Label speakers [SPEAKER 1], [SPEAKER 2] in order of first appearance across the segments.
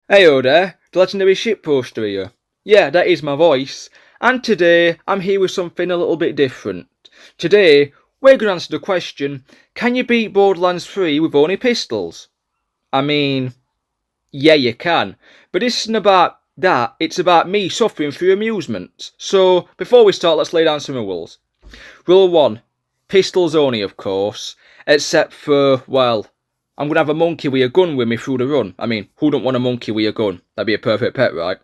[SPEAKER 1] Heyo there, the legendary shitposter here. Yeah, that is my voice. And today, I'm here with something a little bit different. Today, we're going to answer the question, can you beat Borderlands 3 with only pistols? I mean, yeah you can. But this isn't about that, it's about me suffering through amusement. So, before we start, let's lay down some rules. Rule 1, pistols only of course. Except for, well, I'm going to have a monkey with a gun with me through the run. I mean, who don't want a monkey with a gun? That'd be a perfect pet, right?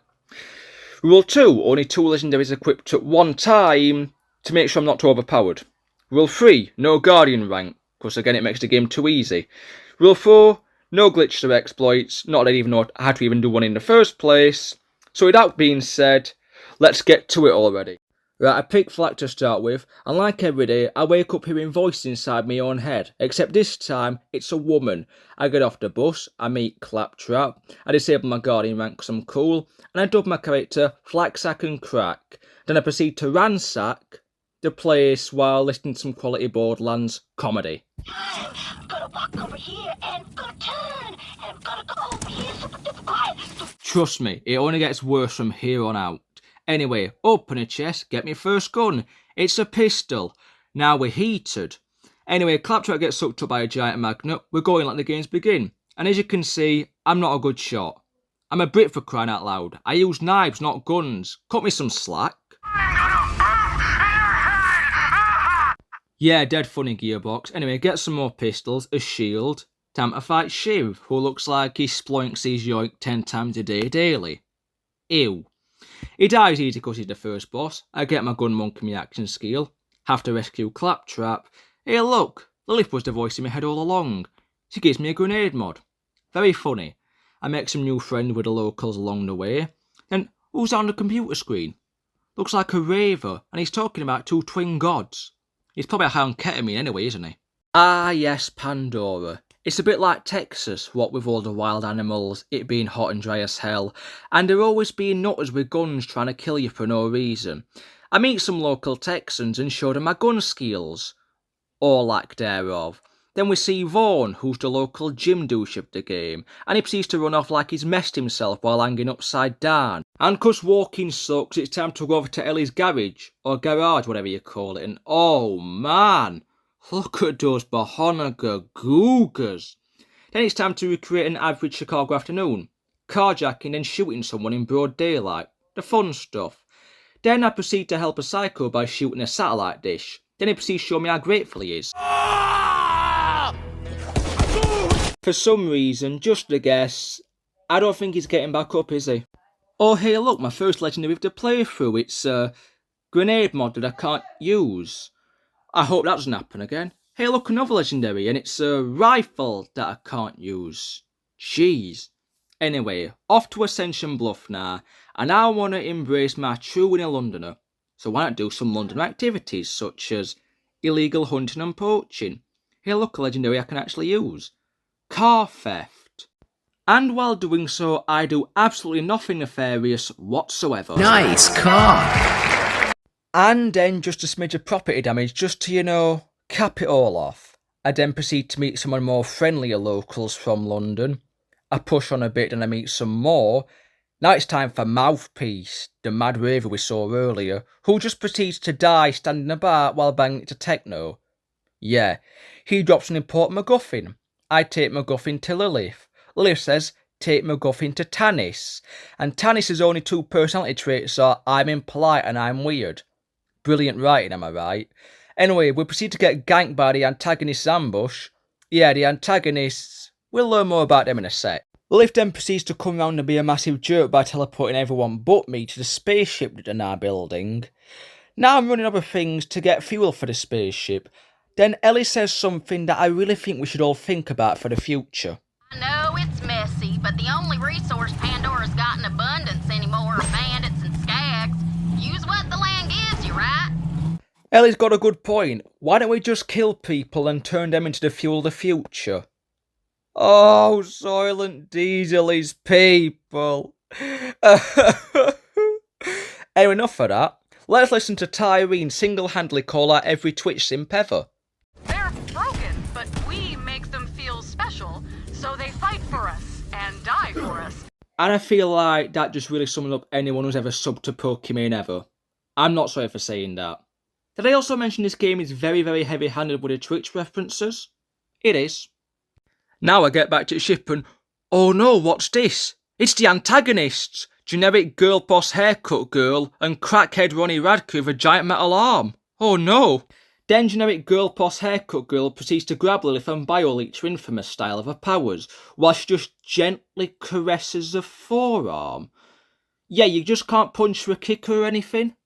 [SPEAKER 1] Rule 2, only 2 legendaries equipped at one time to make sure I'm not too overpowered. Rule 3, no guardian rank, because again it makes the game too easy. Rule 4, no glitches or exploits, not that I even know how to even do one in the first place. So with that being said, let's get to it already. Right, I picked Flack to start with, and like every day, I wake up hearing voices inside my own head, except this time, it's a woman. I get off the bus, I meet Claptrap, I disable my guardian rank because I'm cool, and I dub my character Flacksack and Crack. Then I proceed to ransack the place while listening to some quality Borderlands comedy.
[SPEAKER 2] I'm gonna walk over here, and I'm gonna turn, and I'm gonna go over here, super quiet.
[SPEAKER 1] Trust me, it only gets worse from here on out. Anyway, open a chest, get me first gun. It's a pistol. Now we're heated. Anyway, Claptrap gets sucked up by a giant magnet. We're going like the games begin. And as you can see, I'm not a good shot. I'm a Brit for crying out loud. I use knives, not guns. Cut me some slack. Yeah, dead funny Gearbox. Anyway, get some more pistols, a shield. Time to fight Shiv, who looks like he sploinks his yoink 10 times a day daily. Ew. He dies easy because he's the first boss. I get my gun monk in my action skill. Have to rescue Claptrap. Hey look, Lilith was the voice in my head all along. She gives me a grenade mod. Very funny. I make some new friends with the locals along the way. Then, who's on the computer screen? Looks like a raver, and he's talking about 2 twin gods. He's probably high on ketamine anyway, isn't he? Ah yes, Pandora. It's a bit like Texas, what with all the wild animals, it being hot and dry as hell, and there always being nutters with guns trying to kill you for no reason. I meet some local Texans and show them my gun skills, or lack thereof. Then we see Vaughn, who's the local gym douche of the game, and he proceeds to run off like he's messed himself while hanging upside down. And 'cause walking sucks, it's time to go over to Ellie's garage, or garage, whatever you call it, and oh man! Look at those Bahonega Googers. Then it's time to recreate an average Chicago afternoon. Carjacking and shooting someone in broad daylight. The fun stuff. Then I proceed to help a psycho by shooting a satellite dish. Then he proceeds to show me how grateful he is. For some reason, just a guess, I don't think he's getting back up, is he? Oh hey look, my first legendary with the playthrough. It's a grenade mod that I can't use. I hope that doesn't happen again. Hey look, another legendary, and it's a rifle that I can't use. Jeez. Anyway, off to Ascension Bluff now, and I want to embrace my true inner Londoner. So why not do some London activities, such as illegal hunting and poaching. Hey look, a legendary I can actually use. Car theft. And while doing so, I do absolutely nothing nefarious whatsoever.
[SPEAKER 3] Nice car.
[SPEAKER 1] And then just a smidge of property damage, just to, you know, cap it all off. I then proceed to meet some of the more friendlier locals from London. I push on a bit and I meet some more. Now it's time for Mouthpiece, the mad raver we saw earlier, who just proceeds to die standing about while banging it to techno. Yeah, he drops an important MacGuffin. I take MacGuffin to Lilith. Lilith says, take MacGuffin to Tannis. And Tannis' only 2 personality traits are I'm impolite and I'm weird. Brilliant writing, am I right? Anyway, we proceed to get ganked by the antagonist's ambush. Yeah, the antagonists, we'll learn more about them in a sec. Lilith then proceeds to come round and be a massive jerk by teleporting everyone but me to the spaceship that they're now building. Now I'm running out of things to get fuel for the spaceship. Then Ellie says something that I really think we should all think about for the future.
[SPEAKER 2] I know it's messy, but the only resource Pandora's got in abundance anymore are bandits and skags. Use what the land gives you, right?
[SPEAKER 1] Ellie's got a good point. Why don't we just kill people and turn them into the fuel of the future? Oh, Soylent Diesel is people. Anyway, enough of that. Let's listen to Tyrene single-handedly call out every Twitch simp ever.
[SPEAKER 4] They're broken, but we make them feel special, so they fight for us and die for us.
[SPEAKER 1] And I feel like that just really sums up anyone who's ever subbed to Pokemon ever. I'm not sorry for saying that. Did I also mention this game is very, very heavy-handed with the Twitch references? It is. Now I get back to the ship and, oh no, what's this? It's the antagonists! Generic girl boss haircut girl and crackhead Ronnie Radke with a giant metal arm. Oh no! Then generic girl boss haircut girl proceeds to grab Lilith and bio-leech her infamous style of her powers, while she just gently caresses her forearm. Yeah, you just can't punch her, kick her or anything.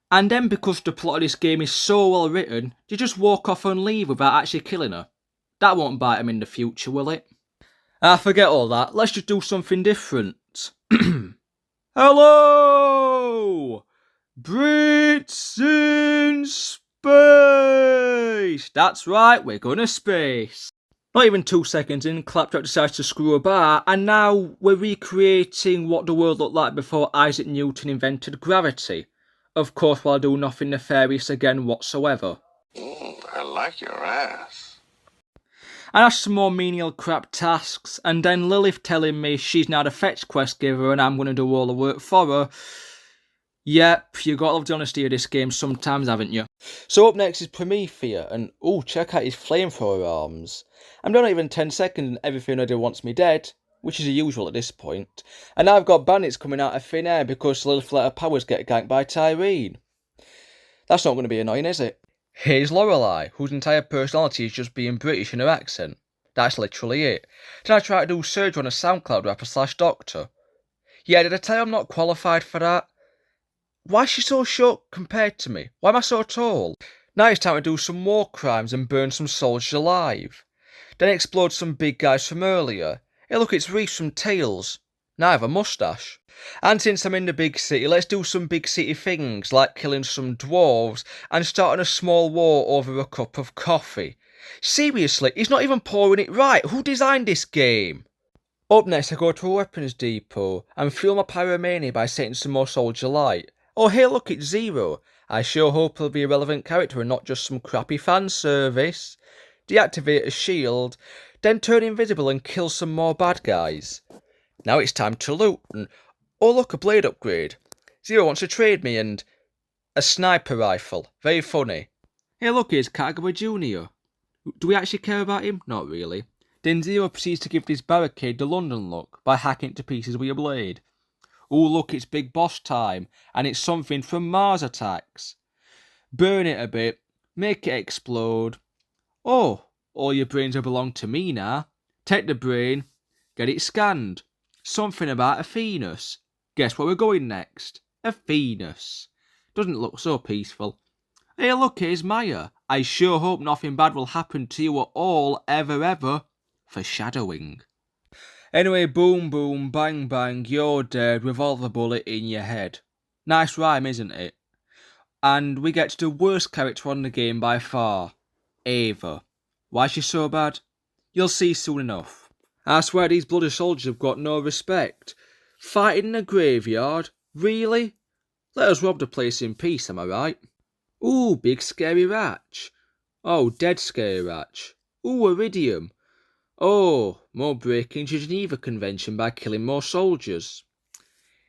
[SPEAKER 1] And then because the plot of this game is so well written, you just walk off and leave without actually killing her. That won't bite them in the future, will it? Forget all that, let's just do something different. Hello! Brits in space! That's right, we're going to space. Not even 2 seconds in, Claptrap decides to screw a bar, and now we're recreating what the world looked like before Isaac Newton invented gravity. Of course, while I do nothing nefarious again whatsoever.
[SPEAKER 3] I like your ass.
[SPEAKER 1] And ask some more menial crap tasks, and then Lilith telling me she's now the fetch quest giver and I'm going to do all the work for her. Yep, you got to love the honesty of this game sometimes, haven't you? So up next is Promethea, and oh, check out his flamethrower arms. I'm done not even 10 seconds and everything I do wants me dead, which is the usual at this point. And now I've got bandits coming out of thin air because Lilith let her powers get ganked by Tyrene. That's not going to be annoying, is it? Here's Lorelei, whose entire personality is just being British in her accent. That's literally it. Then I try to do surgery on a SoundCloud rapper / doctor. Yeah, did I tell you I'm not qualified for that? Why is she so short compared to me? Why am I so tall? Now it's time to do some war crimes and burn some soldiers alive. Then explode some big guys from earlier. Hey look, it's Reese from Tails. Now I have a moustache. And since I'm in the big city, let's do some big city things, like killing some dwarves and starting a small war over a cup of coffee. Seriously, he's not even pouring it right. Who designed this game? Up next, I go to a weapons depot and fuel my pyromania by setting some more soldier light. Oh hey look, it's Zero. I sure hope he'll be a relevant character and not just some crappy fan service. Deactivate a shield, then turn invisible and kill some more bad guys. Now it's time to loot and oh look, a blade upgrade. Zero wants to trade me and a sniper rifle. Very funny. Hey look, here's Kagawa Jr. Do we actually care about him? Not really. Then Zero proceeds to give this barricade the London look by hacking it to pieces with a blade. Oh look, it's Big Boss time, and it's something from Mars Attacks. Burn it a bit, make it explode. Oh, all your brains will belong to me now. Take the brain, get it scanned. Something about a Venus. Guess where we're going next? A Venus. Doesn't look so peaceful. Hey look, here's Maya. I sure hope nothing bad will happen to you at all, ever. Foreshadowing. Anyway, boom boom, bang bang, you're dead, revolver bullet in your head. Nice rhyme, isn't it? And we get to the worst character on the game by far. Ava. Why is she so bad? You'll see soon enough. I swear these bloody soldiers have got no respect. Fighting in a graveyard? Really? Let us rob the place in peace, am I right? Ooh, big scary ratch. Oh, dead scary ratch. Ooh, iridium. Oh, more breaking the Geneva Convention by killing more soldiers.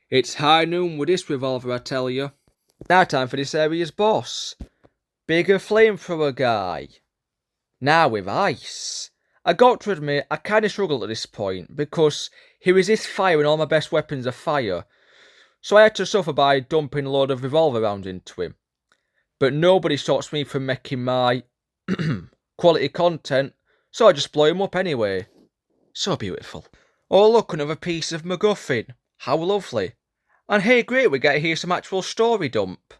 [SPEAKER 1] It's high noon with this revolver, I tell you. Now time for this area's boss. Bigger flamethrower guy. Now with ice. I got to admit, I kinda struggled at this point, because he resists fire and all my best weapons are fire. So I had to suffer by dumping a load of revolver rounds into him. But nobody stops me from making my quality content, so I just blow him up anyway. So beautiful. Oh look, another piece of MacGuffin. How lovely. And hey, great, we get to hear some actual story dump.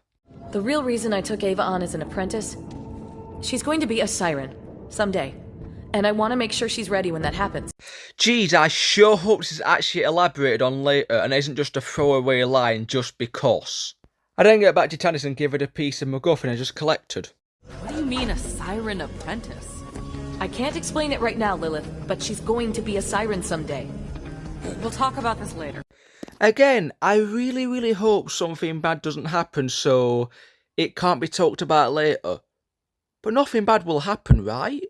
[SPEAKER 5] The real reason I took Ava on as an apprentice, she's going to be a siren, someday. And I want to make sure she's ready when that happens.
[SPEAKER 1] Geez, I sure hope this is actually elaborated on later and isn't just a throwaway line just because. I then get back to Tannis and give her the piece of MacGuffin I just collected.
[SPEAKER 4] What do you mean, a siren apprentice?
[SPEAKER 5] I can't explain it right now, Lilith, but she's going to be a siren someday.
[SPEAKER 4] We'll talk about this later.
[SPEAKER 1] Again, I really hope something bad doesn't happen so it can't be talked about later. But nothing bad will happen, right?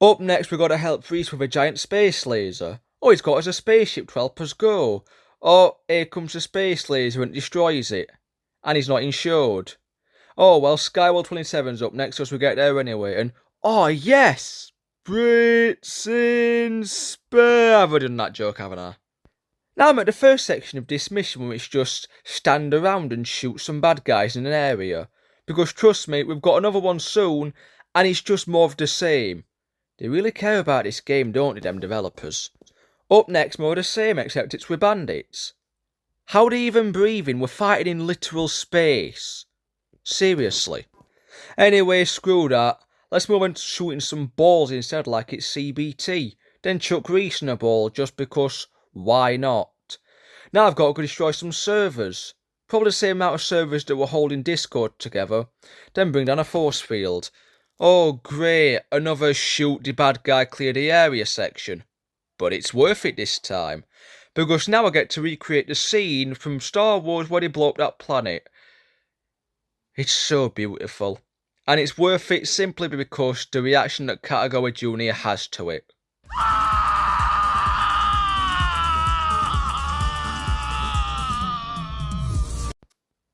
[SPEAKER 1] Up next, we got to help Reese with a giant space laser. Oh, he's got us a spaceship to help us go. Oh, here comes a space laser and destroys it. And he's not insured. Oh, well, Skyworld 27's up next as we get there anyway. And, oh, yes! Brits in space. I've done that joke, haven't I? Now I'm at the first section of this mission where it's just stand around and shoot some bad guys in an area. Because trust me, we've got another one soon, and it's just more of the same. They really care about this game, don't they, them developers? Up next, more of the same, except it's with bandits. How are they even breathing? We're fighting in literal space. Seriously. Anyway, screw that. Let's move on to shooting some balls instead like it's CBT. Then chuck Reese in a ball just because why not? Now I've got to go destroy some servers. Probably the same amount of servers that were holding Discord together. Then bring down a force field. Oh great, another shoot the bad guy clear the area section. But it's worth it this time. Because now I get to recreate the scene from Star Wars where they blow up that planet. It's so beautiful. And it's worth it simply because the reaction that Katagawa Jr. has to it.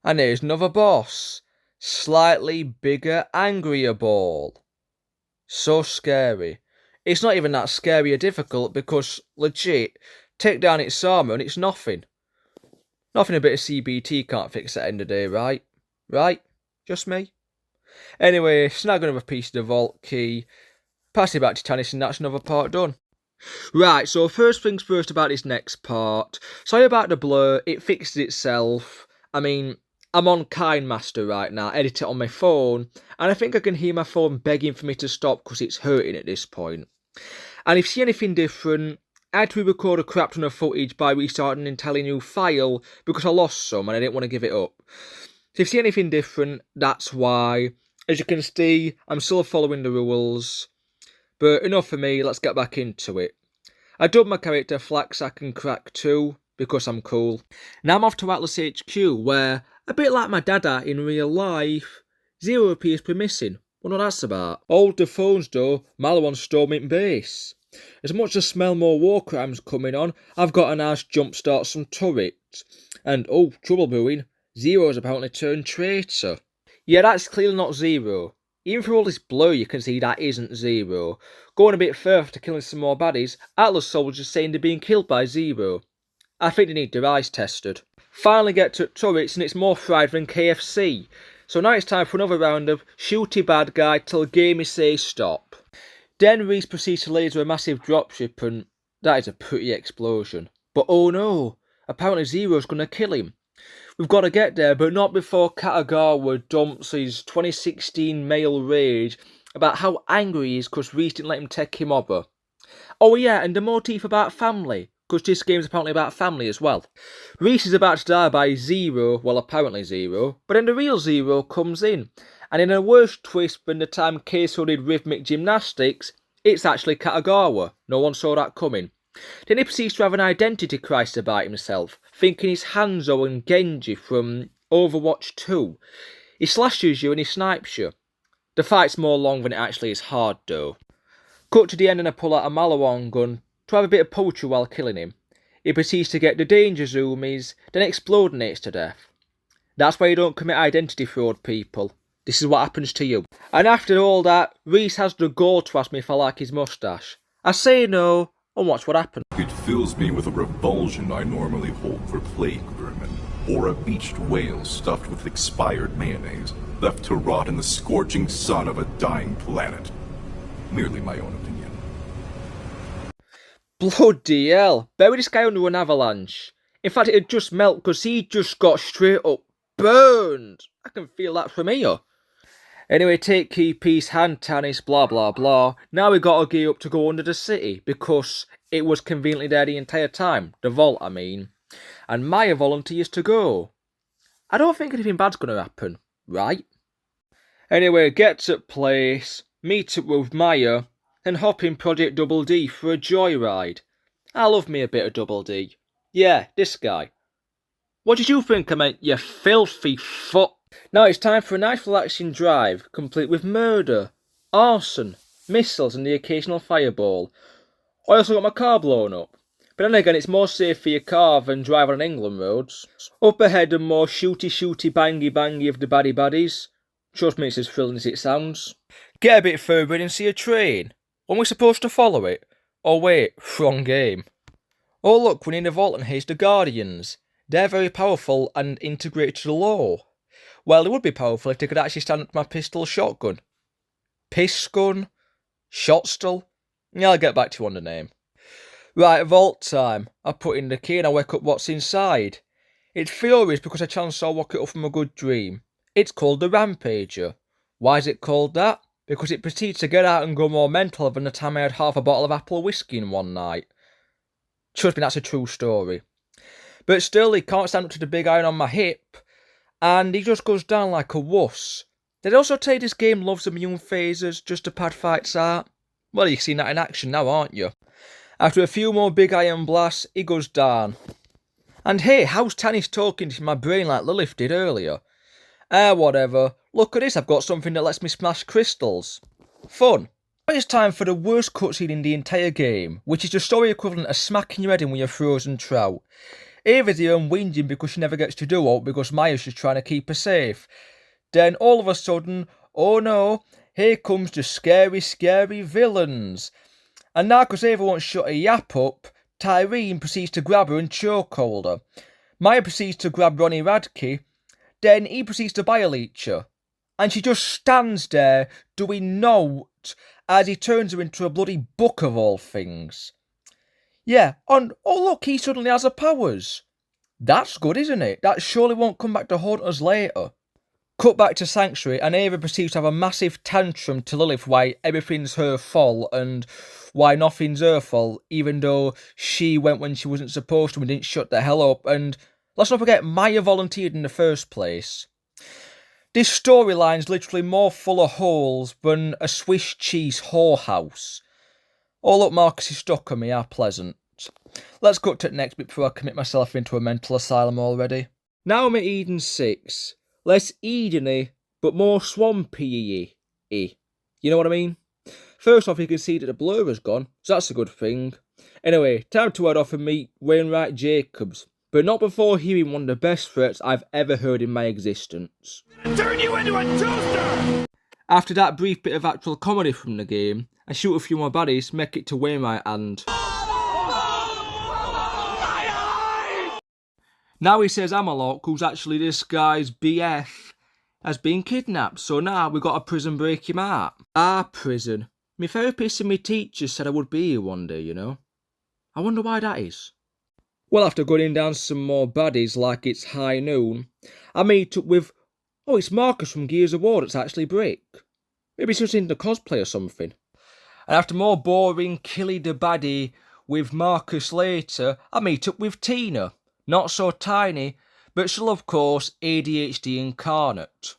[SPEAKER 1] And here's another boss. Slightly bigger, angrier ball. So scary. It's not even that scary or difficult because, legit, take down its armour and it's nothing. Nothing a bit of CBT can't fix at the end of the day, right? Right? Just me? Anyway, snag another piece of the vault key, pass it back to Tannis and that's another part done. Right, so first things first about this next part. Sorry about the blur, it fixes itself. I mean, I'm on KineMaster right now, edit it on my phone, and I think I can hear my phone begging for me to stop because it's hurting at this point. And if you see anything different, I had to re-record a crap ton of footage by restarting an entirely new file because I lost some and I didn't want to give it up. So if you see anything different, that's why. As you can see, I'm still following the rules. But enough for me, let's get back into it. I dubbed my character Flaxack and Crack 2 because I'm cool. Now I'm off to Atlas HQ where, a bit like my dada in real life, Zero appears to be missing. Wonder what that's about. Hold the phones though, Malawan's storming base. As much as smell more war crimes coming on, I've got a nice jumpstart some turrets. And oh, trouble brewing, Zero's apparently turned traitor. Yeah, that's clearly not Zero. Even through all this blur you can see that isn't Zero. Going a bit further to killing some more baddies, Atlas soldiers saying they're being killed by Zero. I think they need their eyes tested. Finally get to turrets and it's more fried than KFC. So now it's time for another round of shooty bad guy till gamey says stop. Then Reese proceeds to laser a massive dropship and that is a pretty explosion. But oh no, apparently Zero's gonna kill him. We've got to get there, but not before Katagawa dumps his 2016 male rage about how angry he is because Reese didn't let him take him over. Oh yeah, and the motif about family, because this game's apparently about family as well. Reese is about to die by Zero, well apparently Zero, but then the real Zero comes in, and in a worse twist than the time Keiso did rhythmic gymnastics, it's actually Katagawa. No one saw that coming. Then he proceeds to have an identity crisis about himself, thinking he's Hanzo and Genji from Overwatch 2. He slashes you and he snipes you. The fight's more long than it actually is hard though. Cut to the end and I pull out a Malawan gun to have a bit of poetry while killing him. He proceeds to get the danger zoomies, then explodonates to death. That's why you don't commit identity fraud, people. This is what happens to you. And after all that, Reese has the gall to ask me if I like his moustache. I say no, and watch what happens.
[SPEAKER 6] It fills me with a revulsion I normally hold for plague vermin, or a beached whale stuffed with expired mayonnaise, left to rot in the scorching sun of a dying planet. Merely my own opinion.
[SPEAKER 1] Bloody hell, bury this guy under an avalanche. In fact, it'd just melt because he just got straight up burned. I can feel that from here. Anyway, take key, peace, hand, Tannis, blah blah blah. Now we got to gear up to go under the city because it was conveniently there the entire time. The vault, I mean. And Maya volunteers to go. I don't think anything bad's going to happen, right? Anyway, get to place, meet up with Maya, and hop in Project Double D for a joyride. I love me a bit of Double D. Yeah, this guy. What did you think of me, you filthy foot? Now it's time for a nice relaxing drive, complete with murder, arson, missiles and the occasional fireball. I also got my car blown up. But then again, it's more safe for your car than driving on England roads. Up ahead and more shooty bangy bangy of the baddies. Trust me, it's as thrilling as it sounds. Get a bit further in and see a train. When we're supposed to follow it? Oh wait, wrong game. Oh look, we're in the vault and here's the Guardians. They're very powerful and integrated to the law. Well, they would be powerful if they could actually stand up to my pistol shotgun. Pisgun? Shotstall? Yeah, I'll get back to you on the name. Right, vault time. I put in the key and I wake up what's inside. It's furious because I chanced I woke it up from a good dream. It's called the Rampager. Why is it called that? Because it proceeds to get out and go more mental than the time I had half a bottle of apple whiskey in one night. Trust me, that's a true story. But still, he can't stand up to the big iron on my hip, and he just goes down like a wuss. Did I also tell you this game loves immune phasers just to pad fights out? Well, you've seen that in action now, aren't you? After a few more big iron blasts, he goes down. And hey, how's Tanny's talking to my brain like Lilith did earlier? Whatever. Look at this, I've got something that lets me smash crystals. Fun. But it's time for the worst cutscene in the entire game, which is the story equivalent of smacking your head in with a frozen trout. Ava's here and whinging because she never gets to do it because Maya's just trying to keep her safe. Then all of a sudden, oh no, here comes the scary villains. And now because Ava won't shut her yap up, Tyreen proceeds to grab her and chokehold her. Maya proceeds to grab Ronnie Radke, then he proceeds to bioleech her. And she just stands there doing naught as he turns her into a bloody book of all things. Yeah, and oh look, he suddenly has her powers. That's good, isn't it? That surely won't come back to haunt us later. Cut back to Sanctuary, and Ava proceeds to have a massive tantrum to Lilith why everything's her fault and why nothing's her fault, even though she went when she wasn't supposed to and didn't shut the hell up, and let's not forget Maya volunteered in the first place. This storyline's literally more full of holes than a Swiss cheese whorehouse. Oh look, Marcus is stuck on me, how pleasant. Let's cut to the next bit before I commit myself into a mental asylum already. Now I'm at Eden 6. Less Eden-y, but more swampy-y. You know what I mean? First off, you can see that the blur has gone, so that's a good thing. Anyway, time to head off and meet Wainwright Jacobs, but not before hearing one of the best threats I've ever heard in my existence.
[SPEAKER 7] Turn you into a toaster!
[SPEAKER 1] After that brief bit of actual comedy from the game, I shoot a few more baddies, make it to Wainwright and... Now he says Amalok, who's actually this guy's BF, has been kidnapped, so now we've got a prison break him out. Ah, prison. My therapist and my teachers said I would be here one day, you know. I wonder why that is. Well, after gunning down some more baddies like it's high noon, I meet up with... Oh, it's Marcus from Gears of War that's actually Brick. Maybe he's just into cosplay or something. And after more boring killy the baddie with Marcus later, I meet up with Tina. Not so tiny, but still of course ADHD incarnate.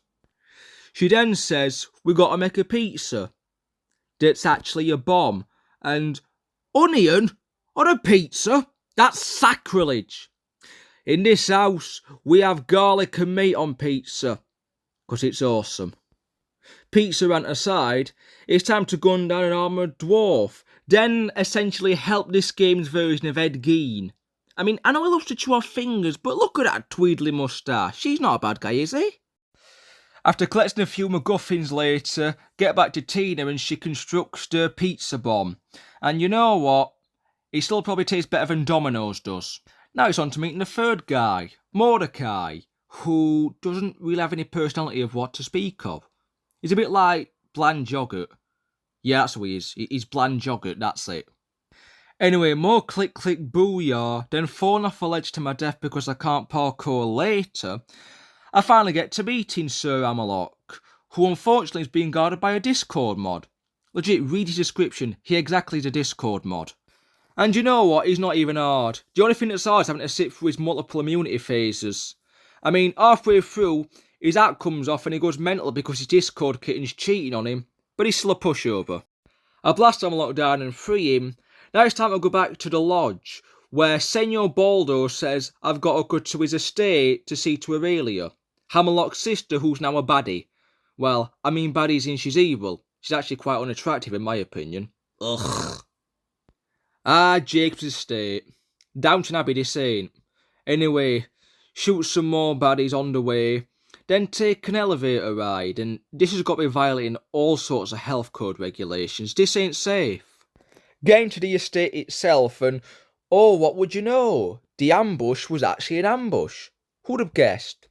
[SPEAKER 1] She then says, we got to make a pizza. That's actually a bomb. And onion on a pizza? That's sacrilege. In this house, we have garlic and meat on pizza. Because it's awesome. Pizza rant aside, it's time to gun down an armoured dwarf. Then essentially help this game's version of Ed Gein. I mean, I know he loves to chew off fingers, but look at that tweedly moustache. He's not a bad guy, is he? After collecting a few MacGuffins later, get back to Tina and she constructs the pizza bomb. And you know what? He still probably tastes better than Domino's does. Now it's on to meeting the third guy, Mordecai, who doesn't really have any personality of what to speak of. He's a bit like bland yoghurt. Yeah, that's who he is. He's bland yoghurt, that's it. Anyway, more click booyah, then falling off a ledge to my death because I can't parkour later, I finally get to meeting Sir Amalok, who unfortunately is being guarded by a Discord mod. Legit, read his description, he exactly is a Discord mod. And you know what, he's not even hard. The only thing that's hard is having to sit through his multiple immunity phases. I mean, halfway through, his act comes off and he goes mental because his Discord kitten's cheating on him, but he's still a pushover. I blast Amalok down and free him. Now it's time to go back to the lodge, where Senor Baldo says I've got to go to his estate to see to Aurelia, Hammerlock's sister who's now a baddie. Well, I mean baddie as in she's evil. She's actually quite unattractive in my opinion. Ugh. Ah, Jacob's estate. Downton Abbey this ain't. Anyway, shoot some more baddies on the way, then take an elevator ride, and this has got me violating all sorts of health code regulations. This ain't safe. Get into the estate itself, and oh, what would you know? The ambush was actually an ambush. Who'd have guessed?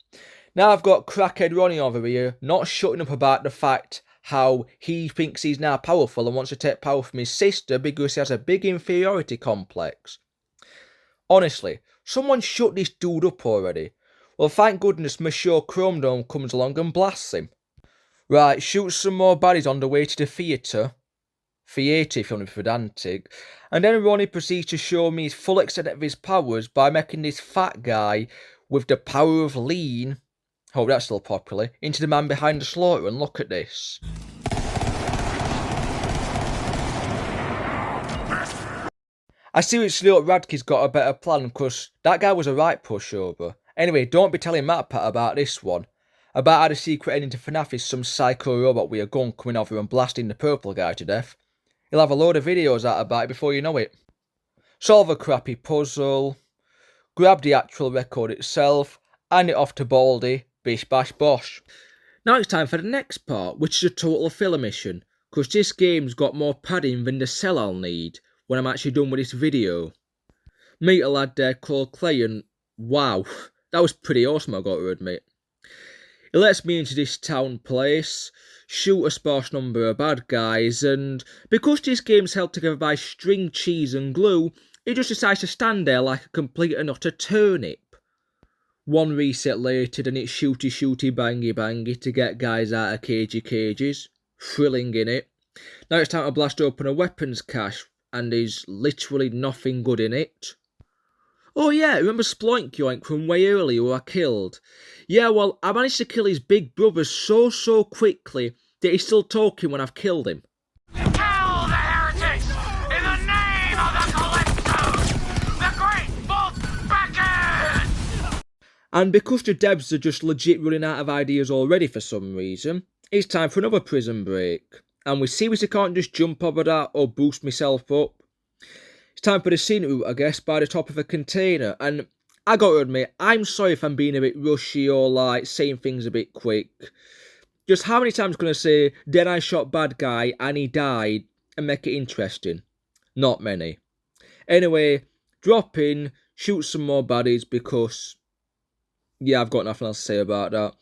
[SPEAKER 1] Now I've got crackhead Ronnie over here, not shutting up about the fact how he thinks he's now powerful and wants to take power from his sister because he has a big inferiority complex. Honestly, someone shut this dude up already. Well, thank goodness Monsieur Chrome Dome comes along and blasts him. Right, shoot some more baddies on the way to the theatre. Theatre, if you want to be pedantic. And then Ronnie proceeds to show me his full extent of his powers by making this fat guy with the power of lean, hope that's still popular, into the man behind the slaughter, and look at this. I seriously hope Radke's got a better plan, because that guy was a right pushover. Anyway, don't be telling MatPat about this one. About how the secret ending to FNAF is some psycho robot with a gun coming over and blasting the purple guy to death. You'll have a load of videos out about it before you know it. Solve a crappy puzzle, grab the actual record itself, hand it off to Baldy, bish bash bosh. Now it's time for the next part, which is a total filler mission, because this game's got more padding than the cell I'll need when I'm actually done with this video. Meet a lad there called Clay, and wow, that was pretty awesome, I got to admit. It lets me into this town place, shoot a sparse number of bad guys, and because this game's held together by string, cheese and glue, it just decides to stand there like a complete and utter turnip. One reset later, and it's shooty bangy bangy to get guys out of cagey cages. Thrilling in it. Now it's time to blast open a weapons cache, and there's literally nothing good in it. Oh yeah, remember Sploink Yoink from way earlier who I killed? Yeah, well, I managed to kill his big brother so quickly that he's still talking when I've killed him.
[SPEAKER 7] Kill the heretics in the name of the Calypsos, the great bolt backers!
[SPEAKER 1] And because the devs are just legit running out of ideas already for some reason, it's time for another prison break. And we seriously can't just jump over that or boost myself up. It's time for the scene route, I guess, by the top of a container, and I gotta admit, I'm sorry if I'm being a bit rushy or like saying things a bit quick. Just how many times can I say, then I shot bad guy and he died, and make it interesting? Not many. Anyway, drop in, shoot some more baddies because, yeah, I've got nothing else to say about that.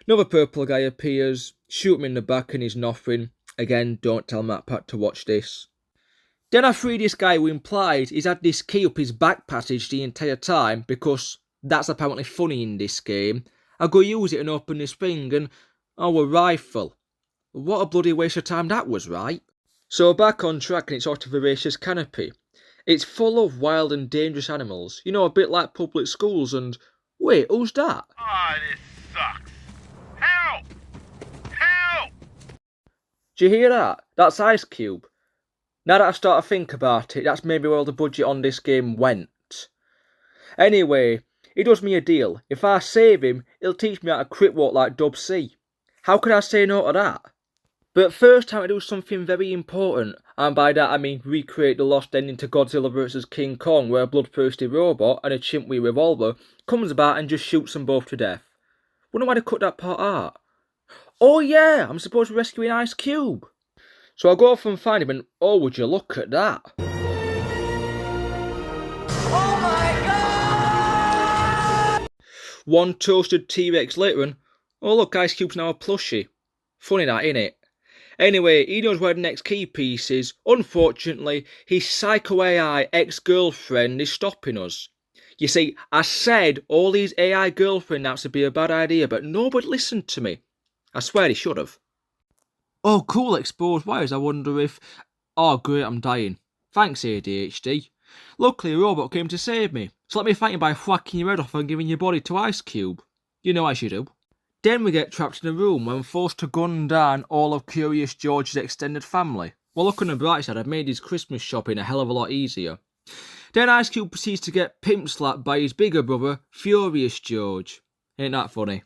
[SPEAKER 1] Another purple guy appears, shoot him in the back and he's nothing. Again, don't tell MatPat to watch this. Then I free this guy who implied he's had this key up his back passage the entire time because that's apparently funny in this game. I go use it and open this thing and, oh, a rifle. What a bloody waste of time that was, right? So back on track and it's sort of a voracious canopy. It's full of wild and dangerous animals, you know, a bit like public schools and... Wait, who's that?
[SPEAKER 7] Ah, this sucks. Help! Help!
[SPEAKER 1] Do you hear that? That's Ice Cube. Now that I start to think about it, that's maybe where all the budget on this game went. Anyway, he does me a deal. If I save him, he'll teach me how to crit walk like Dub C. How could I say no to that? But first time to do something very important, and by that I mean recreate the lost ending to Godzilla vs King Kong, where a bloodthirsty robot and a chimp with a revolver comes about and just shoots them both to death. Wonder why they cut that part out. Oh yeah, I'm supposed to be rescuing Ice Cube. So I go off and find him and oh, would you look at that.
[SPEAKER 7] Oh my god!
[SPEAKER 1] One toasted T-Rex later and, oh look, Ice Cube's now a plushie. Funny that, innit? Anyway, he knows where the next key piece is. Unfortunately, his psycho AI ex-girlfriend is stopping us. You see, I said all these AI girlfriend apps would be a bad idea, but nobody listened to me. I swear he should have. Oh, cool, exposed wires. I wonder if... Oh, great, I'm dying. Thanks, ADHD. Luckily, a robot came to save me. So let me thank you by whacking your head off and giving your body to Ice Cube. You know as you do. Then we get trapped in a room when we're forced to gun down all of Curious George's extended family. Well, look on the bright side, I've made his Christmas shopping a hell of a lot easier. Then Ice Cube proceeds to get pimp slapped by his bigger brother, Furious George. Ain't that funny?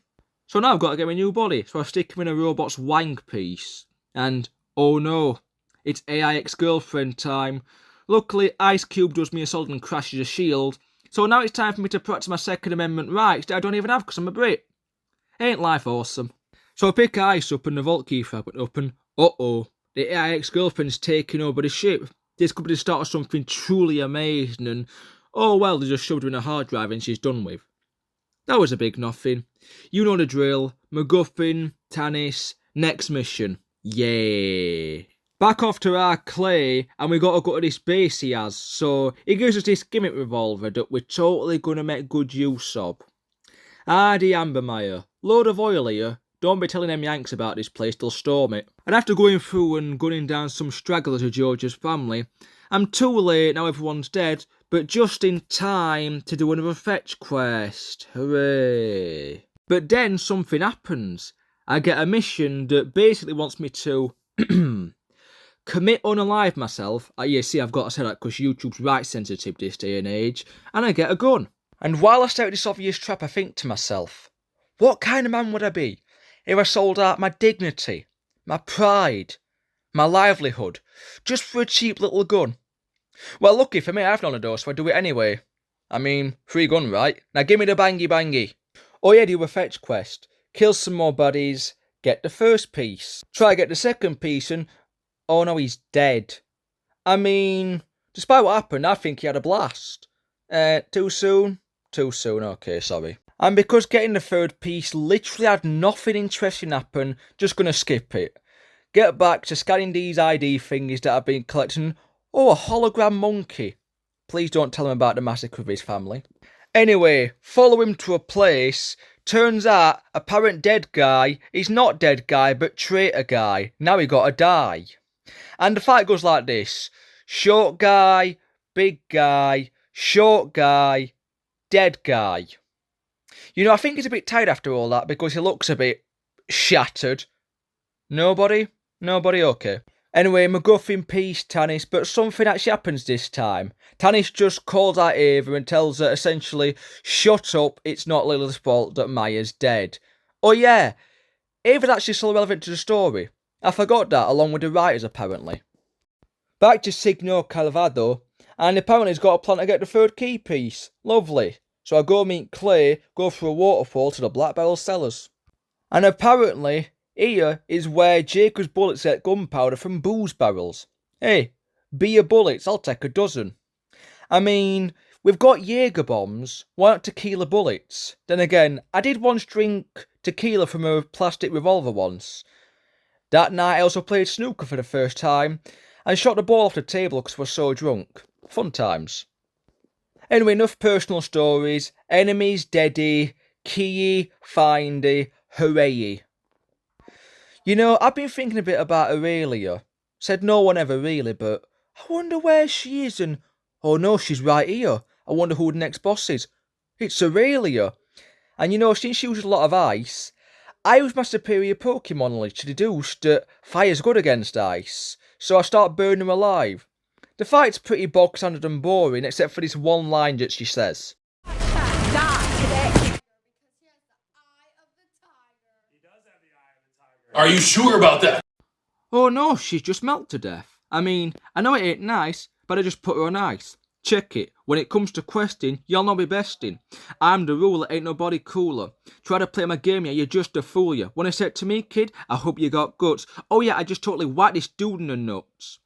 [SPEAKER 1] So now I've got to get my new body, so I stick him in a robot's wank piece. And, oh no, it's AI ex-girlfriend time. Luckily, Ice Cube does me a solid and crashes a shield, so now it's time for me to practice my Second Amendment rights that I don't even have because I'm a Brit. Ain't life awesome? So I pick Ice up and the vault key fragment up and uh-oh, the AI ex-girlfriend's taking over the ship. This could be the start of something truly amazing and oh well, they just shoved her in a hard drive and she's done with. That was a big nothing. You know the drill. MacGuffin, Tannis, next mission. Yay. Back off to our Clay, and we gotta go to this base he has, so he gives us this gimmick revolver that we're totally gonna make good use of. Hardy Ambermeyer, load of oil here, don't be telling them Yanks about this place, they'll storm it. And after going through and gunning down some stragglers of George's family, I'm too late, now everyone's dead, but just in time to do another fetch quest. Hooray. But then something happens. I get a mission that basically wants me to commit unalive myself. You see, I've got to say that because YouTube's right sensitive this day and age. And I get a gun. And while I stare at this obvious trap, I think to myself, what kind of man would I be if I sold out my dignity, my pride, my livelihood, just for a cheap little gun? Well, lucky for me, I've none of those, so I do it anyway. I mean, free gun, right? Now give me the bangy bangy. Oh yeah, do a fetch quest. Kill some more buddies. Get the first piece. Try get the second piece and... oh no, he's dead. I mean, despite what happened, I think he had a blast. Too soon? Too soon, okay, sorry. And because getting the third piece literally had nothing interesting happen, just gonna skip it. Get back to scanning these ID thingies that I've been collecting. Oh, a hologram monkey. Please don't tell him about the massacre of his family. Anyway, follow him to a place. Turns out, apparent dead guy is not dead guy, but traitor guy. Now he gotta die. And the fight goes like this. Short guy, big guy, short guy, dead guy. You know, I think he's a bit tired after all that because he looks a bit shattered. Nobody? Nobody? Okay. Anyway, MacGuffin peace Tannis, but something actually happens this time. Tannis just calls out Ava and tells her essentially, shut up, it's not Lilith's fault that Maya's dead. Oh yeah, Ava's actually still relevant to the story. I forgot that, along with the writers apparently. Back to Signo Calvado, and apparently he's got a plan to get the third key piece. Lovely. So I go meet Clay, go through a waterfall to the Black Barrel cellars. And apparently, here is where Jacob's bullets get gunpowder from booze barrels. Hey, beer bullets, I'll take a dozen. I mean, we've got Jaeger bombs, why not tequila bullets? Then again, I did once drink tequila from a plastic revolver once. That night I also played snooker for the first time, and shot the ball off the table because I was so drunk. Fun times. Anyway, enough personal stories. Enemies, deady, key, findy, hooray. You know, I've been thinking a bit about Aurelia. Said no one ever really, but I wonder where she is and... oh no, she's right here. I wonder who the next boss is. It's Aurelia. And you know, since she uses a lot of ice, I use my superior Pokemon knowledge to deduce that fire's good against ice. So I start burning them alive. The fight's pretty bog standard and boring, except for this one line that she says.
[SPEAKER 8] Are you sure about that?
[SPEAKER 1] Oh no, she's just melted to death. I mean, I know it ain't nice, but I just put her on ice. Check it. When it comes to questing, y'all not be besting. I'm the ruler, ain't nobody cooler. Try to play my game, yeah, you're just a fool, ya. When I said to me, kid, I hope you got guts. Oh yeah, I just totally whacked this dude in the nuts.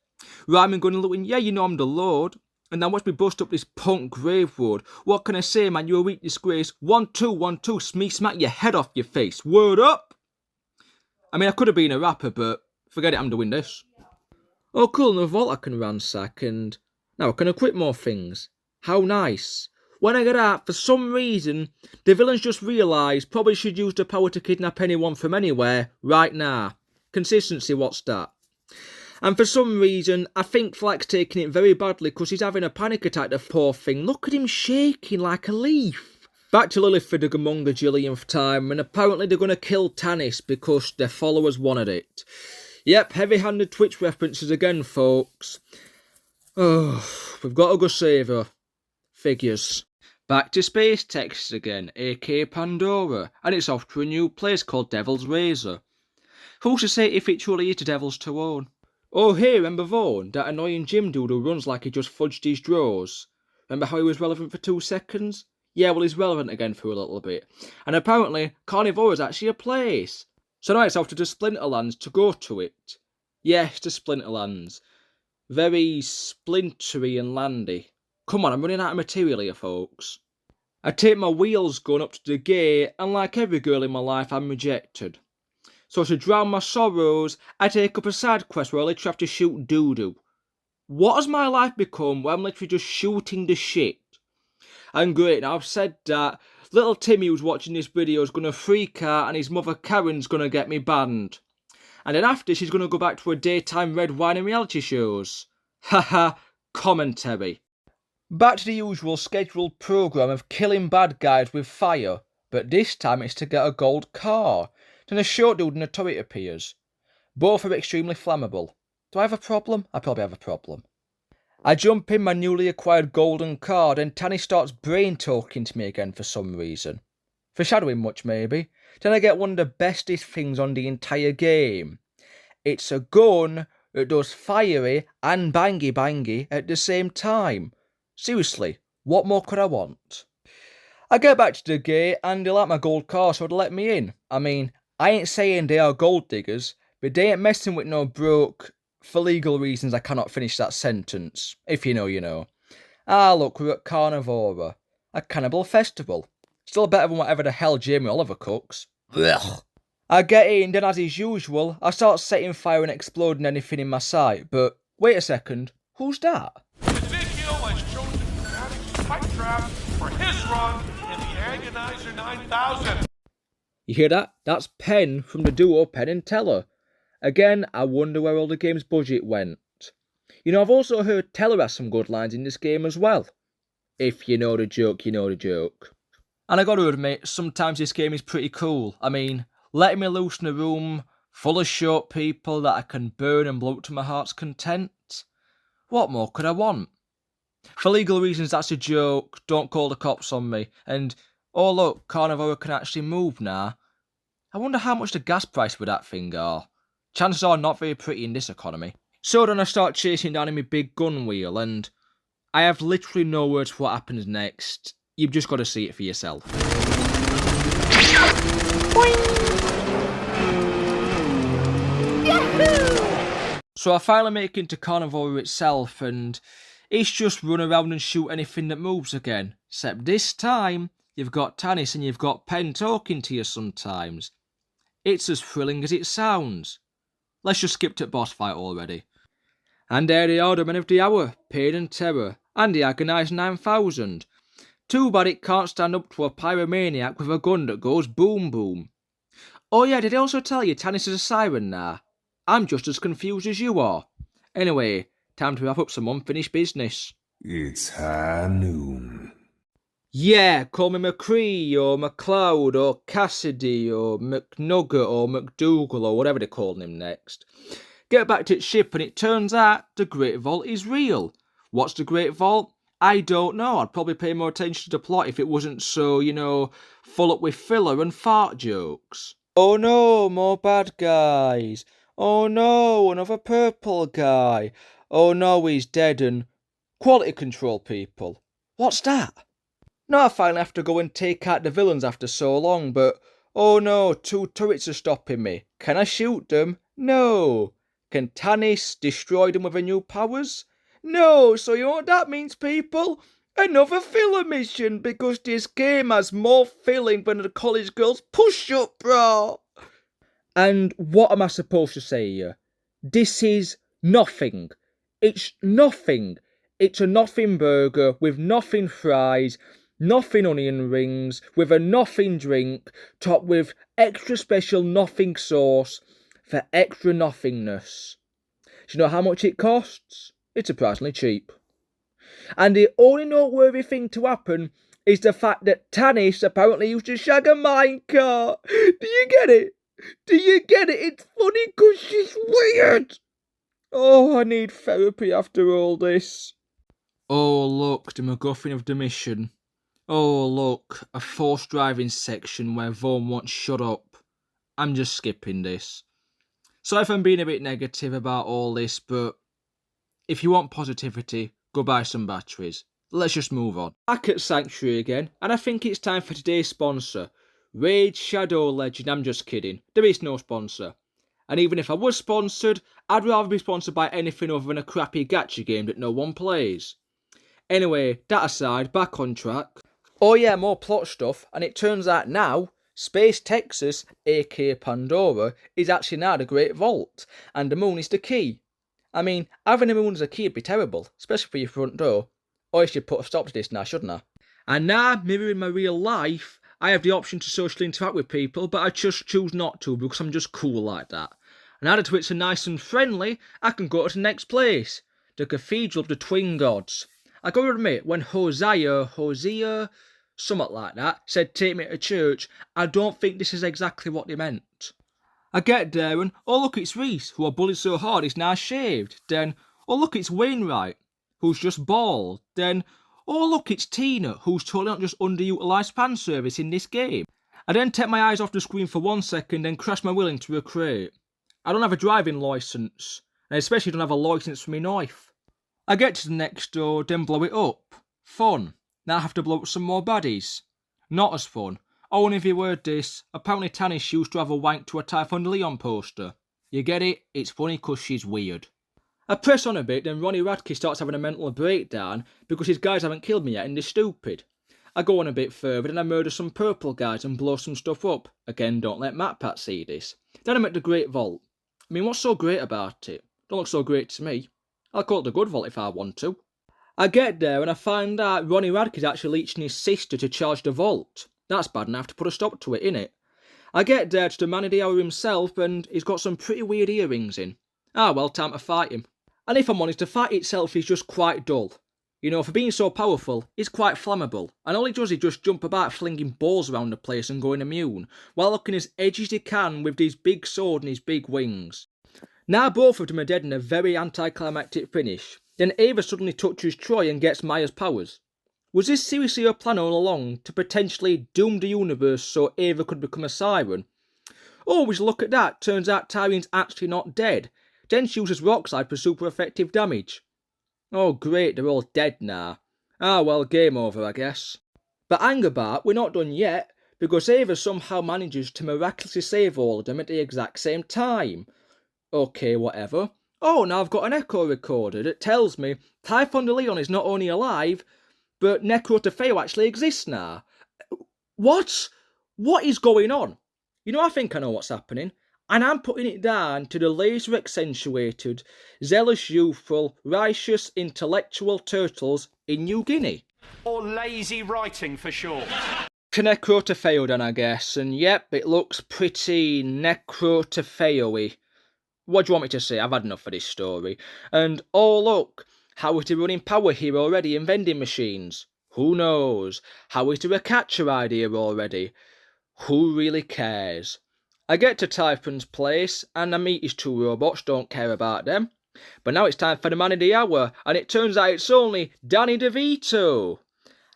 [SPEAKER 1] Rhyming, gun and looting, yeah, you know I'm the lord. And now watch me bust up this punk gravewood. What can I say, man, you're a weak disgrace. 1, 2, 1, 2, me smack your head off your face. Word up! I mean, I could have been a rapper, but forget it, I'm doing this. Oh cool, another vault I can ransack, and now I can equip more things. How nice. When I get out, for some reason, the villains just realised probably should use the power to kidnap anyone from anywhere right now. Consistency, what's that? And for some reason, I think Flack's taking it very badly because he's having a panic attack, the poor thing. Look at him shaking like a leaf. Back to Lilith for the Gamonga Jillionth time, and apparently they're going to kill Tannis because their followers wanted it. Yep, heavy-handed Twitch references again, folks. Oh, we've got to go save her. Figures. Back to Space Texas again, aka Pandora, and it's off to a new place called Devil's Razor. Who's to say if it truly is the Devil's to own? Oh hey, remember Vaughan, that annoying gym dude who runs like he just fudged his drawers? Remember how he was relevant for 2 seconds? Yeah, well he's relevant again for a little bit. And apparently, Carnivore is actually a place. So now it's off to the Splinterlands to go to it. Yes, to Splinterlands. Very splintery and landy. Come on, I'm running out of material here, folks. I take my wheels gun up to the gate, and like every girl in my life, I'm rejected. So to drown my sorrows, I take up a side quest where I literally have to shoot doo-doo. What has my life become where I'm literally just shooting the shit? And great, now I've said that, little Timmy who's watching this video is going to freak out and his mother Karen's going to get me banned. And then after, she's going to go back to her daytime red wine and reality shows. Haha, commentary. Back to the usual scheduled programme of killing bad guys with fire, but this time it's to get a gold car. Then a short dude in a turret appears. Both are extremely flammable. Do I have a problem? I probably have a problem. I jump in my newly acquired golden card and Tanny starts brain talking to me again for some reason. Foreshadowing much maybe. Then I get one of the bestest things on the entire game. It's a gun that does fiery and bangy bangy at the same time. Seriously, what more could I want? I get back to the gate and they like my gold car so they let me in. I mean, I ain't saying they are gold diggers, but they ain't messing with no broke. For legal reasons I cannot finish that sentence. If you know, you know. Ah look, we're at Carnivora. A cannibal festival. Still better than whatever the hell Jamie Oliver cooks. Ugh. I get in, then as is usual, I start setting fire and exploding anything in my sight, but wait a second, who's that?
[SPEAKER 7] Ezekiel has chosen Fanatics Fight Trap for his run in the Agonizer 9000.
[SPEAKER 1] You hear that? That's Penn from the duo Penn and Teller. Again, I wonder where all the game's budget went. You know, I've also heard Teller has some good lines in this game as well. If you know the joke, you know the joke. And I gotta admit, sometimes this game is pretty cool. I mean, letting me loose in a room full of short people that I can burn and blow up to my heart's content. What more could I want? For legal reasons, that's a joke. Don't call the cops on me. And, oh look, Carnivore can actually move now. I wonder how much the gas price with that thing are. Chances are not very pretty in this economy. So then I start chasing down in my big gun wheel, and I have literally no words for what happens next. You've just got to see it for yourself. So I finally make it into Carnivore itself, and it's just run around and shoot anything that moves again. Except this time, you've got Tannis and you've got Penn talking to you sometimes. It's as thrilling as it sounds. Let's just skip to boss fight already. And there they are, the men of the hour, Pain and Terror, and the Agonized 9000. Too bad it can't stand up to a pyromaniac with a gun that goes boom boom. Oh yeah, did I also tell you Tannis is a siren now? I'm just as confused as you are. Anyway, time to wrap up some unfinished business.
[SPEAKER 6] It's high noon.
[SPEAKER 1] Yeah, call me McCree, or McLeod, or Cassidy, or McNugget, or McDougal, or whatever they're calling him next. Get back to its ship, and it turns out the Great Vault is real. What's the Great Vault? I don't know. I'd probably pay more attention to the plot if it wasn't so, you know, full up with filler and fart jokes. Oh no, more bad guys. Oh no, another purple guy. Oh no, he's dead and... Quality control, people. What's that? Now I finally have to go and take out the villains after so long, but... Oh no, 2 turrets are stopping me. Can I shoot them? No. Can Tannis destroy them with her new powers? No, so you know what that means, people? Another filler mission, because this game has more filling than a college girl's push-up bra. And what am I supposed to say here? This is nothing. It's nothing. It's a nothing burger with nothing fries, nothing onion rings, with a nothing drink, topped with extra special nothing sauce for extra nothingness. Do you know how much it costs? It's surprisingly cheap. And the only noteworthy thing to happen is the fact that Tannis apparently used to shag a minecart. Do you get it? Do you get it? It's funny because she's weird. Oh, I need therapy after all this. Oh, look, the MacGuffin of the mission. Oh, look, a forced driving section where Vaughn won't shut up. I'm just skipping this. Sorry if I'm being a bit negative about all this, but if you want positivity, go buy some batteries. Let's just move on. Back at Sanctuary again, and I think it's time for today's sponsor. Raid Shadow Legend. I'm just kidding. There is no sponsor. And even if I was sponsored, I'd rather be sponsored by anything other than a crappy gacha game that no one plays. Anyway, that aside, back on track. Oh yeah, more plot stuff, and it turns out now, Space Texas, aka Pandora, is actually now the Great Vault, and the moon is the key. I mean, having the moon as a key would be terrible, especially for your front door. Or I should put a stop to this now, shouldn't I? And now, mirroring my real life, I have the option to socially interact with people, but I just choose not to because I'm just cool like that. And now that Twits are nice and friendly, I can go to the next place. The Cathedral of the Twin Gods. I gotta admit, when Hosea, something like that, said take me to church, I don't think this is exactly what they meant. I get there and, oh look, it's Reese, who I bullied so hard he's now shaved. Then, oh look, it's Wainwright, who's just bald. Then, oh look, it's Tina, who's totally not just underutilised fan service in this game. I then take my eyes off the screen for 1 second and crash my wheel into a crate. I don't have a driving licence, and I especially don't have a licence for my knife. I get to the next door, then blow it up. Fun. Now I have to blow up some more baddies. Not as fun. Oh, and if you heard this, apparently Tanis used to have a wank to a Typhon de Leon poster. You get it? It's funny because she's weird. I press on a bit, then Ronnie Radke starts having a mental breakdown because his guys haven't killed me yet and they're stupid. I go on a bit further, then I murder some purple guys and blow some stuff up. Again, don't let MatPat see this. Then I'm at the Great Vault. I mean, what's so great about it? Don't look so great to me. I'll call it the Good Vault if I want to. I get there and I find out Ronnie Radke's actually leeching his sister to charge the vault. That's bad enough to put a stop to it, innit? I get there to the man of the hour himself and he's got some pretty weird earrings in. Ah well, time to fight him. And if I'm honest, the fight itself is just quite dull. You know, for being so powerful, he's quite flammable, and all he does is just jump about flinging balls around the place and going immune, while looking as edgy as he can with his big sword and his big wings. Now both of them are dead in a very anticlimactic finish, then Ava suddenly touches Troy and gets Maya's powers. Was this seriously her plan all along, to potentially doom the universe so Ava could become a siren? Oh, we look at that, turns out Tyrion's actually not dead, then she uses Rockslide for super effective damage. Oh great, they're all dead now. Ah well, game over I guess. But hang about, we're not done yet, because Ava somehow manages to miraculously save all of them at the exact same time. Okay, whatever. Oh, now I've got an echo recorder that tells me Typhon de Leon is not only alive, but Necrotafeo actually exists now. What? What is going on? You know, I think I know what's happening. And I'm putting it down to the laser-accentuated, zealous, youthful, righteous, intellectual turtles in New Guinea.
[SPEAKER 8] Or lazy writing for short.
[SPEAKER 1] Necrotafeo then, I guess, and yep, it looks pretty Necrotafeo-y. What do you want me to say? I've had enough of this story. And oh look, how is he running power here already in vending machines? Who knows? How is there a catcher idea already? Who really cares? I get to Typhon's place, and I meet his two robots, don't care about them. But now it's time for the man of the hour, and it turns out it's only Danny DeVito.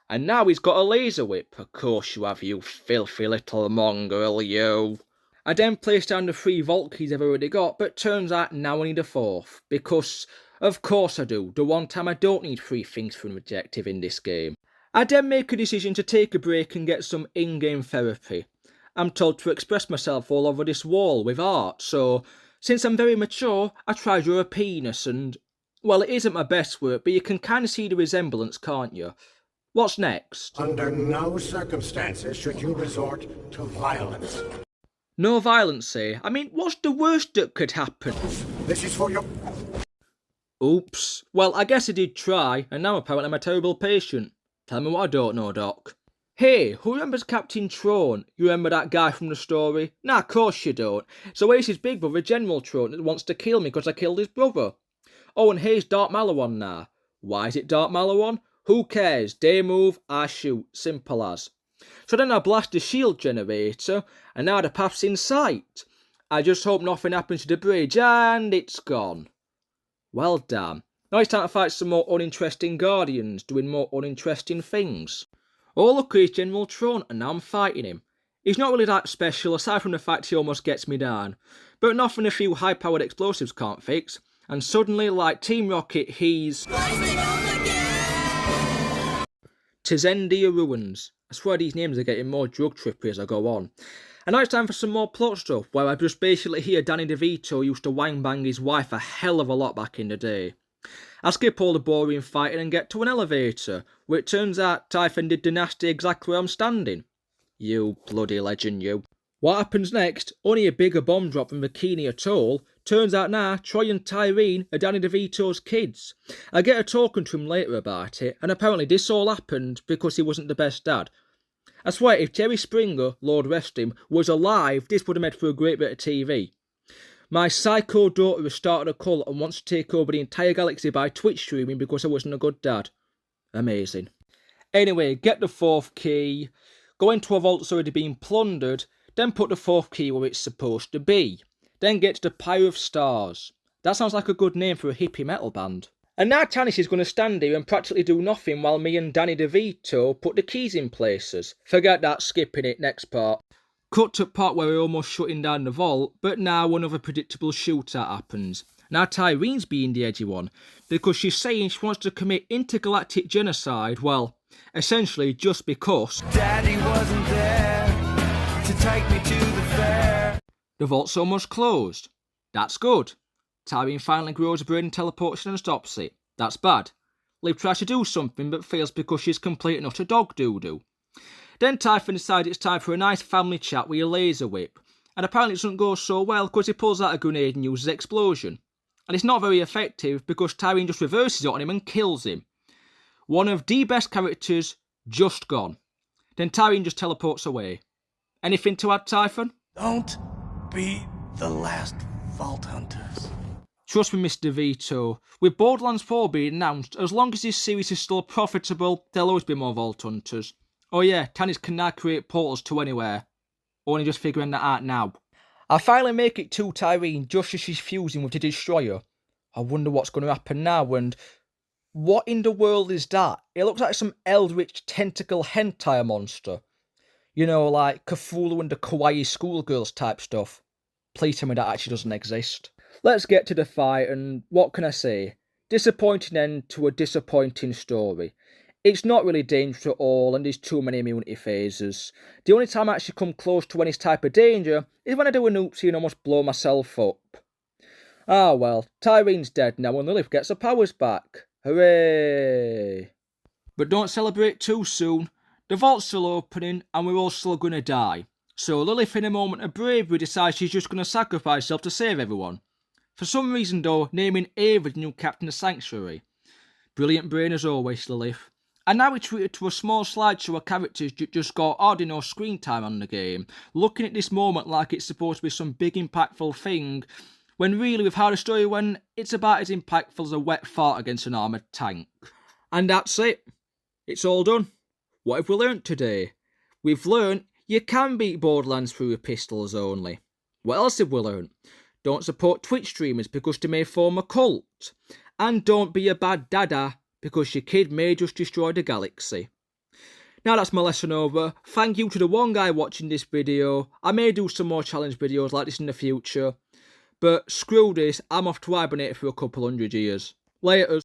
[SPEAKER 1] And now he's got a laser whip. Of course you have, you filthy little mongrel, you. I then place down the 3 vault keys I've already got, but turns out now I need a 4th. Because, of course I do, the one time I don't need 3 things for an objective in this game. I then make a decision to take a break and get some in-game therapy. I'm told to express myself all over this wall with art, so since I'm very mature, I try to draw a penis and, well, it isn't my best work, but you can kind of see the resemblance, can't you? What's next?
[SPEAKER 9] Under no circumstances should you resort to violence.
[SPEAKER 1] No violence, eh? I mean, what's the worst that could happen?
[SPEAKER 9] This is for your...
[SPEAKER 1] Oops. Well, I guess I did try, and now apparently I'm a terrible patient. Tell me what I don't know, Doc. Hey, who remembers Captain Trone? You remember that guy from the story? Nah, of course you don't. So here's his big brother, General Trone, that wants to kill me because I killed his brother. Oh, and here's Dark Malawan now. Why is it Dark Malawan? Who cares? They move, I shoot. Simple as. So then I blast the shield generator, and now the path's in sight. I just hope nothing happens to the bridge, and it's gone. Well, damn. Now it's time to fight some more uninteresting Guardians, doing more uninteresting things. Oh look, here's General Trone, and now I'm fighting him. He's not really that special, aside from the fact he almost gets me down. but nothing a few high-powered explosives can't fix, and suddenly, like Team Rocket, he's... Tizendia Ruins. I swear these names are getting more drug trippy as I go on. And now it's time for some more plot stuff, where I just basically hear Danny DeVito used to wang bang his wife a hell of a lot back in the day. I skip all the boring fighting and get to an elevator, where it turns out Typhon did the nasty exactly where I'm standing. You bloody legend, you. What happens next? Only a bigger bomb drop than Bikini Atoll. Turns out now, Troy and Tyrene are Danny DeVito's kids. I get a talking to him later about it, and apparently this all happened because he wasn't the best dad. I swear, if Jerry Springer, Lord rest him, was alive, this would have made for a great bit of TV. My psycho daughter has started a cult and wants to take over the entire galaxy by Twitch streaming because I wasn't a good dad. Amazing. Anyway, get the 4th key, go into a vault that's already been plundered, then put the 4th key where it's supposed to be. Then get to the Pyre of Stars. That sounds like a good name for a hippie metal band. And now Tanis is going to stand here and practically do nothing while me and Danny DeVito put the keys in places. Forget that, skipping it, next part. Cut to the part where we're almost shutting down the vault, but now another predictable shootout happens. Now Tyrene's being the edgy one, because she's saying she wants to commit intergalactic genocide, well, essentially just because Daddy wasn't there to take me to the fair. The vault's almost closed. That's good. Tyrene finally grows a brain and teleports and stops it. That's bad. Liv tries to do something but fails because she's complete and utter dog doo-doo. Then Typhon decides it's time for a nice family chat with a laser whip, and apparently it doesn't go so well because he pulls out a grenade and uses explosion. And it's not very effective because Tyrene just reverses it on him and kills him. One of the best characters just gone. Then Tyrene just teleports away. Anything to add, Typhon?
[SPEAKER 10] Don't be the last Vault Hunters.
[SPEAKER 1] Trust me, Mr. Vito, with Borderlands 4 being announced, as long as this series is still profitable, there'll always be more Vault Hunters. Oh yeah, Tanis can now create portals to anywhere. Only just figuring that out now. I finally make it to Tyrene just as she's fusing with the Destroyer. I wonder what's going to happen now, and what in the world is that? It looks like some eldritch tentacle hentai monster. You know, like Cthulhu and the Kawaii Schoolgirls type stuff. Please tell me that actually doesn't exist. Let's get to the fight, and what can I say? Disappointing end to a disappointing story. It's not really dangerous at all, and there's too many immunity phases. The only time I actually come close to any type of danger is when I do an oopsie and almost blow myself up. Ah well, Tyrene's dead now and Lilith gets her powers back. Hooray! But don't celebrate too soon. The vault's still opening and we're all still gonna die. So Lilith, in a moment of bravery, decides she's just gonna sacrifice herself to save everyone. For some reason though, naming Ava the new captain of Sanctuary. Brilliant brain as always, Lilith. And now we treated to a small slideshow of characters just got hardly no screen time on the game, looking at this moment like it's supposed to be some big impactful thing, when really we've had a story when it's about as impactful as a wet fart against an armoured tank. And that's it. It's all done. What have we learnt today? We've learnt you can beat Borderlands through your pistols only. What else have we learnt? Don't support Twitch streamers because they may form a cult. And don't be a bad dada because your kid may just destroy the galaxy. Now that's my lesson over. Thank you to the one guy watching this video. I may do some more challenge videos like this in the future. But screw this, I'm off to hibernate for a couple 100 years. Later.